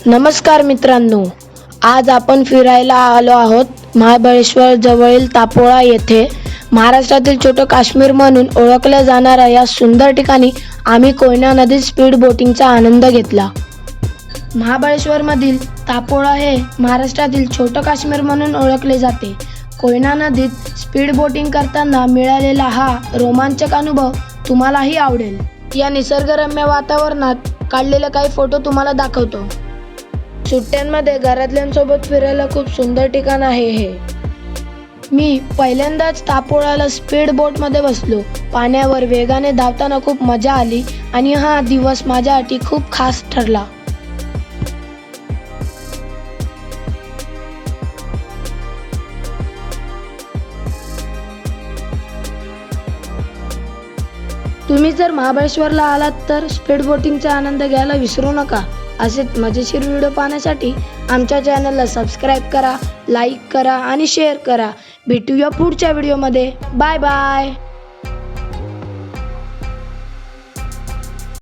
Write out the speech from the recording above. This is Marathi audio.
नमस्कार मित्रांनो, आज आपण फिरायला आलो आहोत महाबळेश्वर जवळील तापोळा येथे। महाराष्ट्रातील छोटं काश्मीर म्हणून ओळखल्या जाणाऱ्या या सुंदर ठिकाणी आम्ही कोयना नदीत स्पीड बोटिंगचा आनंद घेतला। महाबळेश्वरमधील तापोळा हे महाराष्ट्रातील छोटं काश्मीर म्हणून ओळखले जाते। कोयना नदीत स्पीड बोटिंग करताना मिळालेला हा रोमांचक अनुभव तुम्हालाही आवडेल। या निसर्गरम्य वातावरणात काढलेले काही फोटो तुम्हाला दाखवतो। सुट्ट्यांमध्ये घरातल्यांसोबत फिरायला खूप सुंदर ठिकाण आहे हे। मी पहिल्यांदाच तापोळाला स्पीड बोटमध्ये बसलो। पाण्यावर वेगाने धावताना खूप मजा आली आणि हा दिवस माझ्यासाठी खूप खास ठरला। तुम्ही जर महाबळेश्वरला आलात तर स्पीड बोटिंगचा आनंद घ्यायला विसरू नका। असेच मजेशीर व्हिडिओ पाहण्यासाठी आमच्या चॅनलला सबस्क्राईब करा, लाईक करा आणि शेअर करा। भेटूया पुढच्या व्हिडिओमध्ये। Bye bye.